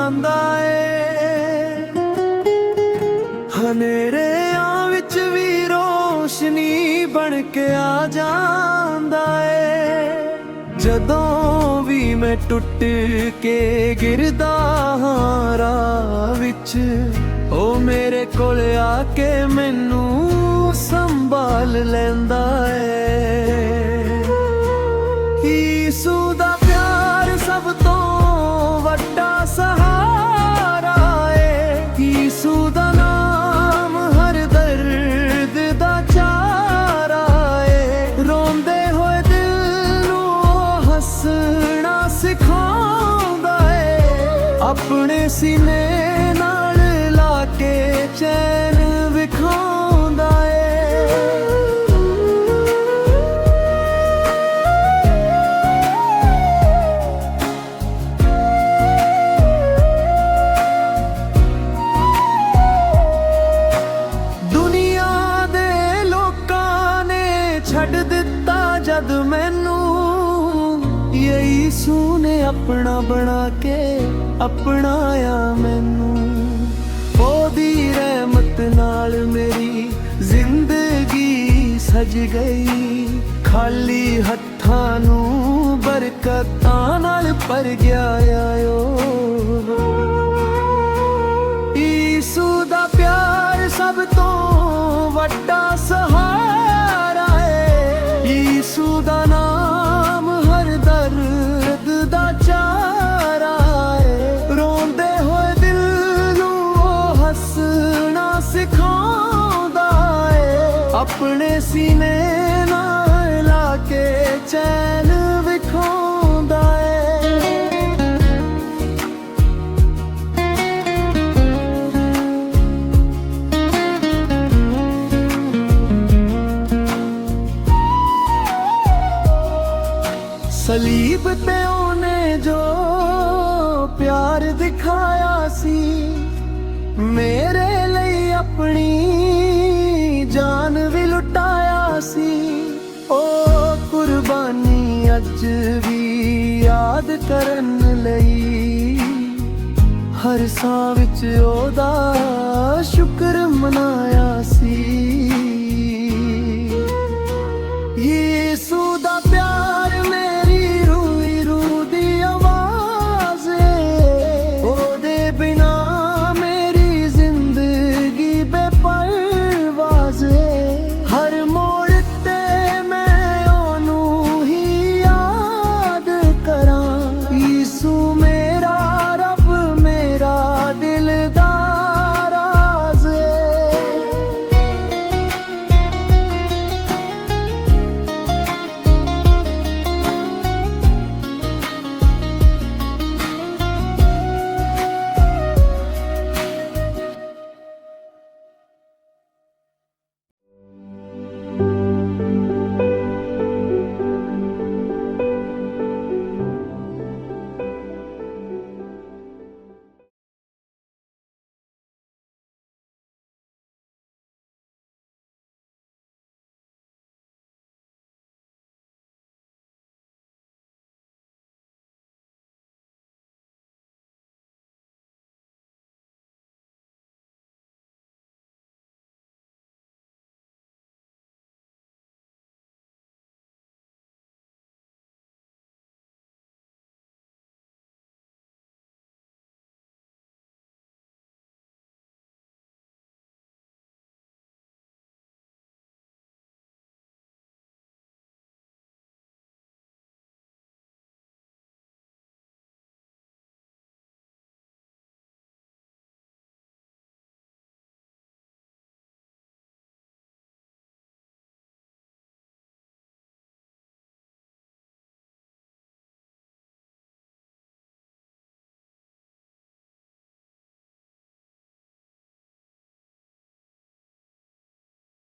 ਜਾਂਦਾ ਏ। ਹਨੇਰਿਆਂ ਵਿੱਚ ਵੀ ਰੋਸ਼ਨੀ ਬਣ ਕੇ ਆ ਜਾਂਦਾ ਏ। ਜਦੋਂ ਵੀ ਮੈਂ ਟੁੱਟ ਕੇ ਗਿਰਦਾ ਹਾਂ ਰਾਹ ਵਿੱਚ, ਉਹ ਮੇਰੇ ਕੋਲ ਆ ਕੇ ਮੈਨੂੰ ਸੰਭਾਲ ਲੈਂਦਾ ਏ। ਯੀਸ਼ੂ ਦਾ ਪਿਆਰ ਸਭ ਤੋਂ ਵੱਡਾ ਸਹਾਰਾ ਏ। ਯੀਸ਼ੂ ਦਾ ਨਾਮ ਹਰ ਦਰਦ ਦਾ ਚਾਰਾ ਏ। ਰੋਂਦੇ ਹੋਏ ਦਿਲ ਨੂੰ ਉਹ ਹੱਸਣਾ ਸਿਖਾਉਂਦਾ ਏ। ਆਪਣੇ ਸੀਨੇ ਨਾਲ ਲਾ ਕੇ ਚੈਨ ਵਿਖਾਉਂਦਾ ਏ। ਦੁਨੀਆ ਦੇ ਲੋਕਾਂ ਨੇ ਛੱਡ ਦਿੱਤਾ ਜਦ ਮੈਨੂੰ, ਯੀਸ਼ੂ ਨੇ ਆਪਣਾ ਬਣਾ ਕੇ ਅਪਣਾਇਆ ਮੈਨੂੰ। ਉਹਦੀ ਰਹਿਮਤ ਨਾਲ ਮੇਰੀ ਜ਼ਿੰਦਗੀ ਸਜ ਗਈ। ਖਾਲੀ ਹੱਥਾਂ ਨੂੰ ਬਰਕਤਾਂ ਨਾਲ ਭਰ ਗਿਆ ਓ। ਯੀਸ਼ੂ ਦਾ ਪਿਆਰ ਸਭ ਤੋਂ ਵੱਡਾ ਸਹਾਰਾ ਏ। ਯੀਸ਼ੂ ਦਾ ਨਾਮ ਹਰ ਦਰਦ ਦਾ ਚਾਰਾ ਏ। ਰੋਂਦੇ ਹੋਏ ਦਿਲ ਨੂੰ ਉਹ ਹੱਸਣਾ ਸਿਖਾਉਂਦਾ ਏ। ਆਪਣੇ ਸੀਨੇ ਨਾਲ ਲਾ ਕੇ ਚੈਨ ਵਿਖਾਉਂਦਾ ਏ। ਸਲੀਬ ਤੇ ਉਹਨੇ ਜੋ ਪਿਆਰ ਦਿਖਾਇਆ ਸੀ, ਮੇਰੇ ਲਈ ਆਪਣੀ ਜਾਨ ਵੀ ਲੁਟਾਇਆ ਸੀ। ਉਹ ਕੁਰਬਾਨੀ ਅੱਜ ਵੀ ਯਾਦ ਕਰਨ ਲਈ, ਹਰ ਸਾਹ ਵਿੱਚ ਉਹਦਾ ਸ਼ੁਕਰ ਮਨਾਇਆ ਸੀ।